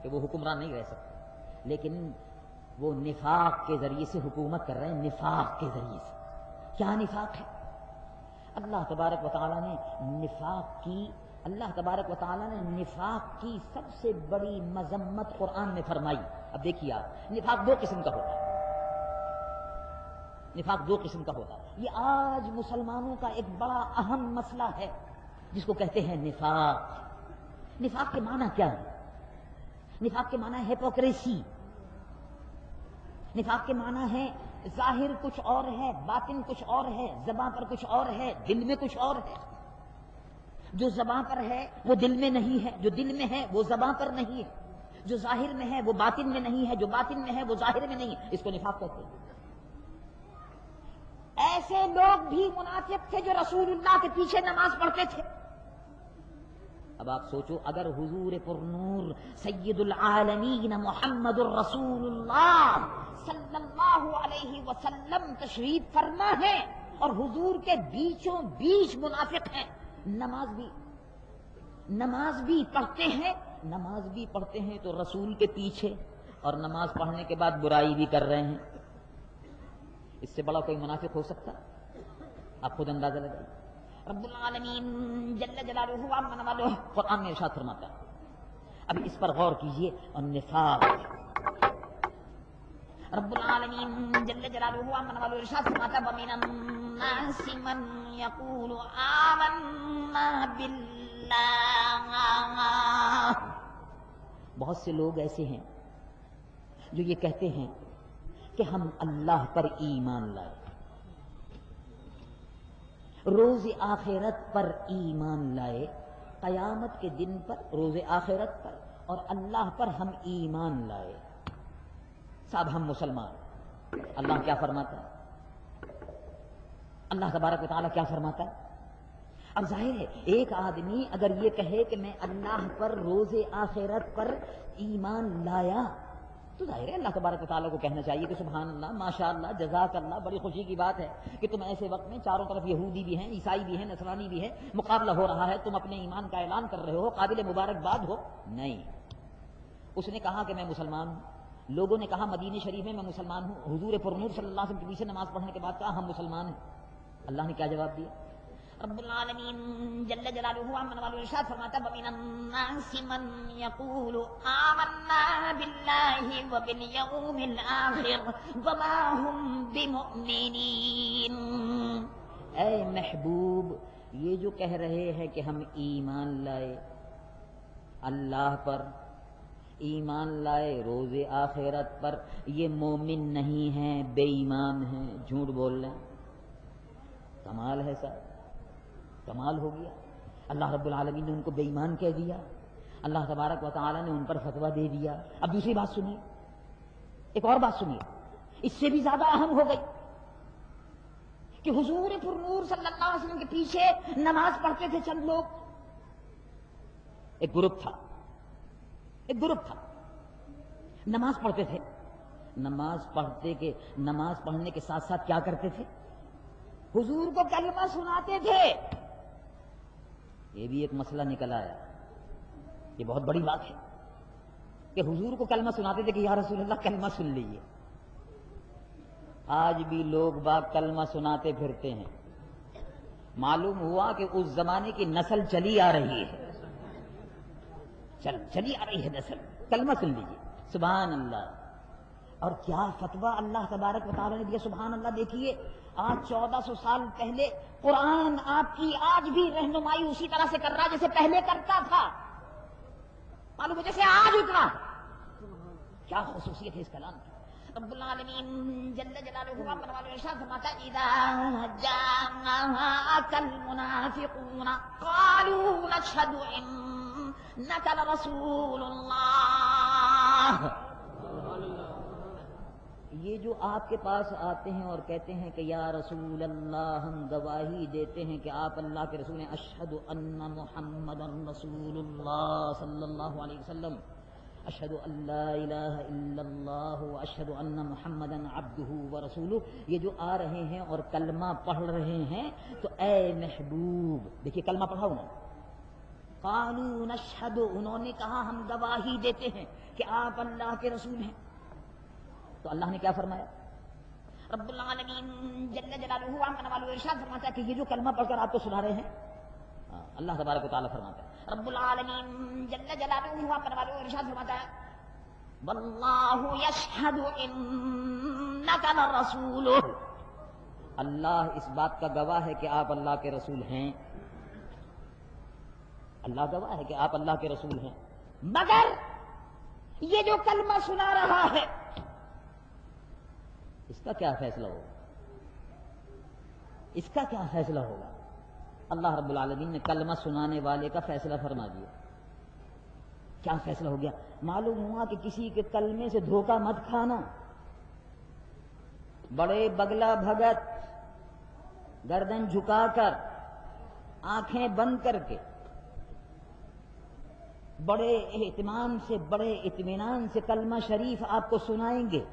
کہ وہ حکمران نہیں رہ سکتے، لیکن وہ نفاق کے ذریعے سے حکومت کر رہے ہیں، نفاق کے ذریعے سے۔ کیا نفاق ہے؟ اللہ تبارک و تعالیٰ نے نفاق کی سب سے بڑی مذمت قرآن میں فرمائی۔ اب دیکھیے آپ، نفاق دو قسم کا ہوتا ہے، نفاق دو قسم کا ہوتا ہے۔ یہ آج مسلمانوں کا ایک بڑا اہم مسئلہ ہے جس کو کہتے ہیں نفاق۔ نفاق کے معنی کیا ہے؟ نفاق کے معنی ہے ہیپوکریسی۔ نفاق کے معنی ہے ظاہر کچھ اور ہے، باطن کچھ اور ہے، زبان پر کچھ اور ہے، دل میں کچھ اور ہے۔ جو زبان پر ہے وہ دل میں نہیں ہے، جو دل میں ہے وہ زبان پر نہیں ہے، جو ظاہر میں ہے وہ باطن میں نہیں ہے، جو باطن میں ہے وہ ظاہر میں نہیں ہے۔ اس کو نفاق کہتے ہیں۔ ایسے لوگ بھی منافق تھے جو رسول اللہ کے پیچھے نماز پڑھتے تھے۔ اب آپ سوچو، اگر حضور پرنور سید العالمین محمد الرسول اللہ صلی اللہ علیہ وسلم تشریف فرما ہے اور حضور کے بیچوں بیچ منافق ہیں، نماز بھی پڑھتے ہیں تو رسول کے پیچھے، اور نماز پڑھنے کے بعد برائی بھی کر رہے ہیں، اس سے بڑا کوئی منافق ہو سکتا؟ آپ خود اندازہ لگائیے۔ رب العالمین جل جلالہ عمن والہ قرآن میں ارشاد فرماتا ہے، اب اس پر غور کیجئے۔ اور نفاق، رب العالمین جل جلالہ عمن والہ ارشاد فرماتا ہے، وَمِنَ النَّاسِ مَن يَقُولُ آمَنَّا بِاللَّهِ، بہت سے لوگ ایسے ہیں جو یہ کہتے ہیں کہ ہم اللہ پر ایمان لائے، روز آخرت پر ایمان لائے، قیامت کے دن پر، روز آخرت پر اور اللہ پر ہم ایمان لائے، صاحب ہم مسلمان۔ اللہ کیا فرماتا ہے؟ اللہ تبارک و تعالیٰ کیا فرماتا ہے؟ اب ظاہر ہے ایک آدمی اگر یہ کہے کہ میں اللہ پر، روز آخرت پر ایمان لایا، تو ظاہر ہے اللہ تبارک و تعالیٰ کو کہنا چاہیے کہ سبحان اللہ، ماشاء اللہ، جزاک اللہ، بڑی خوشی کی بات ہے کہ تم ایسے وقت میں چاروں طرف یہودی بھی ہیں، عیسائی بھی ہیں، نصرانی بھی ہے، مقابلہ ہو رہا ہے، تم اپنے ایمان کا اعلان کر رہے ہو، قابل مبارکباد ہو۔ نہیں، اس نے کہا کہ میں مسلمان ہوں، لوگوں نے کہا مدینہ شریف میں مسلمان ہوں، حضور پرنور صلی اللہ علیہ وسلم کے پیچھے نماز پڑھنے کے بعد کہا ہم مسلمان ہیں۔ اللہ نے کیا جواب دیا؟ رب العالمین جل جلالہ عمن والہ ارشاد فرماتا ہے، وَمِنَ النَّاسِ مَن يَقُولُ آمَنَّا بِاللَّهِ وَبِالْيَوْمِ الْآخِرِ وَمَا هُمْ بِمُؤْمِنِينَ۔ اے محبوب، یہ جو کہہ رہے ہیں کہ ہم ایمان لائے اللہ پر، ایمان لائے روز آخرت پر، یہ مومن نہیں ہیں، بے ایمان ہیں، جھوٹ بول رہے ہیں۔ کمال ہے صاحب، کمال ہو گیا۔ اللہ رب العالمین نے ان کو بے ایمان کہہ دیا، اللہ تبارک و تعالیٰ نے ان پر فتویٰ دے دیا۔ اب دوسری بات سنیے، ایک اور بات سنیے، اس سے بھی زیادہ اہم ہو گئی کہ حضور پرنور صلی اللہ علیہ وسلم کے پیچھے نماز پڑھتے تھے چند لوگ، ایک گروپ تھا، نماز پڑھتے تھے، نماز پڑھنے کے ساتھ ساتھ کیا کرتے تھے؟ حضور کو کلمہ سناتے تھے۔ یہ بھی ایک مسئلہ نکل آیا، یہ بہت بڑی بات ہے کہ حضور کو کلمہ سناتے تھے کہ یا رسول اللہ کلمہ سن لیجئے۔ آج بھی لوگ باغ کلمہ سناتے پھرتے ہیں، معلوم ہوا کہ اس زمانے کی نسل چلی آ رہی ہے، نسل، کلمہ سن لیجئے، سبحان اللہ۔ اور کیا فتویٰ اللہ تبارک و تعالیٰ نے دیا، سبحان اللہ۔ دیکھیے آج 1400 سال پہلے قرآن آپ کی آج بھی رہنمائی اسی طرح سے کر رہا ہے جیسے پہلے کرتا تھا، معلوم ہے جیسے آج اتنا۔ کیا خصوصیت ہے اس کلام کی؟ رب العالمین جل جلالہ عمن والہ ارشاد فرماتا ہے، اذا جاءك المنافقون قالوا نشهد انك لرسول اللہ۔ یہ جو آپ کے پاس آتے ہیں اور کہتے ہیں کہ یا رسول اللہ، ہم گواہی دیتے ہیں کہ آپ اللہ کے رسول ہیں، اشہد ان محمد رسول اللہ صلی اللہ علیہ وسلم، اشہد ان لا الہ الا اللہ واشہد ان محمدا عبدہ ورسولہ، یہ جو آ رہے ہیں اور کلمہ پڑھ رہے ہیں، تو اے محبوب، دیکھیے کلمہ پڑھا ہونا، قالوا نشہد، انہوں نے کہا ہم گواہی دیتے ہیں کہ آپ اللہ کے رسول ہیں. تو اللہ نے کیا فرمایا؟ رب العالمین جل جلالہ عما والو ارشاد فرماتا ہے کہ یہ جو کلمہ پڑھ کر آپ کو سنا رہے ہیں، اللہ تبارک و تعالیٰ فرماتا ہے، رب العالمین جل جلالہ عما والو ارشاد فرماتا ہے واللہ یشہد انک لرسولہ، اللہ اس بات کا گواہ ہے کہ آپ اللہ کے رسول ہیں. اللہ گواہ ہے کہ آپ اللہ کے رسول ہیں، مگر یہ جو کلمہ سنا رہا ہے اس کا کیا فیصلہ ہوگا؟ اس کا کیا فیصلہ ہوگا؟ اللہ رب العالمین نے کلمہ سنانے والے کا فیصلہ فرما دیا. کیا فیصلہ ہو گیا؟ معلوم ہوا کہ کسی کے کلمے سے دھوکہ مت کھانا. بڑے بگلا بھگت گردن جھکا کر آنکھیں بند کر کے بڑے اہتمام سے بڑے اطمینان سے کلمہ شریف آپ کو سنائیں گے.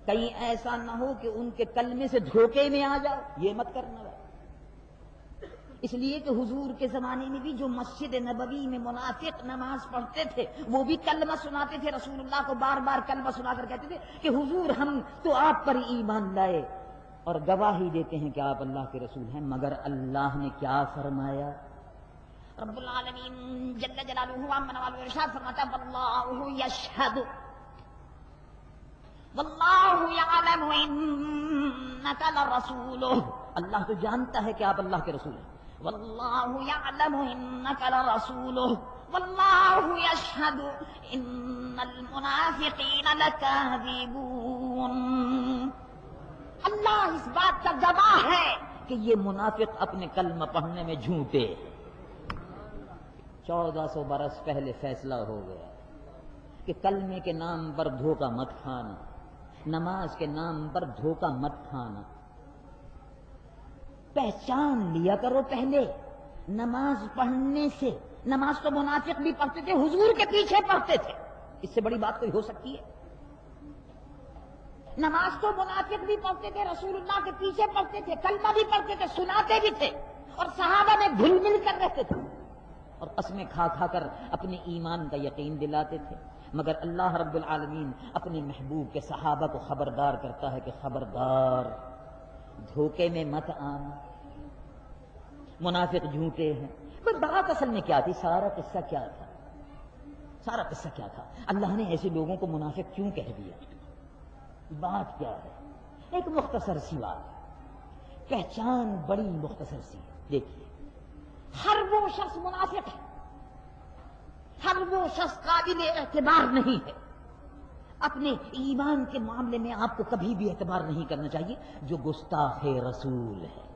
کہیں ایسا نہ ہو کہ ان کے کلمے سے دھوکے میں آ جاؤ، یہ مت کرنا ہے. اس لیے کہ حضور کے زمانے میں بھی جو مسجد نبوی میں منافق نماز پڑھتے تھے وہ بھی کلمہ سناتے تھے، رسول اللہ کو بار بار کلمہ سنا کر کہتے تھے کہ حضور ہم تو آپ پر ایمان لائے اور گواہی دیتے ہیں کہ آپ اللہ کے رسول ہیں. مگر اللہ نے کیا فرمایا؟ رب العالمین جل جلالہ عما والو ارشاد فرماتا واللہ یشہد واللہ یعلم انک لرسولہ، اللہ تو جانتا ہے کہ آپ اللہ کے رسول ہیں. واللہ یعلم انک لرسولہ واللہ یشہد ان المنافقین لکاذبون، اللہ اس بات کا گواہ ہے کہ یہ منافق اپنے کلمہ پڑھنے میں جھوٹے. 1400 برس پہلے فیصلہ ہو گیا کہ کلمے کے نام پر دھوکہ مت کھانا، نماز کے نام پر دھوکہ مت کھانا. پہچان لیا کرو پہلے نماز پڑھنے سے. نماز تو منافق بھی پڑھتے تھے، حضور کے پیچھے پڑھتے تھے، اس سے بڑی بات کوئی ہو سکتی ہے؟ نماز تو منافق بھی پڑھتے تھے، رسول اللہ کے پیچھے پڑھتے تھے، کلمہ بھی پڑھتے تھے، سناتے بھی تھے، اور صحابہ میں گھل مل کر رہتے تھے اور قسمیں کھا کھا کر اپنے ایمان کا یقین دلاتے تھے. مگر اللہ رب العالمین اپنے محبوب کے صحابہ کو خبردار کرتا ہے کہ خبردار دھوکے میں مت آنا، منافق جھوٹے ہیں. بات اصل میں کیا تھی؟ سارا قصہ کیا تھا؟ سارا قصہ کیا تھا؟ اللہ نے ایسے لوگوں کو منافق کیوں کہہ دیا؟ بات کیا ہے؟ ایک مختصر سی بات، پہچان بڑی مختصر سی. دیکھیے، ہر وہ شخص منافق ہے، ہر وہ شخص قابل اعتبار نہیں ہے. اپنے ایمان کے معاملے میں آپ کو کبھی بھی اعتبار نہیں کرنا چاہیے جو گستاخ رسول ہے.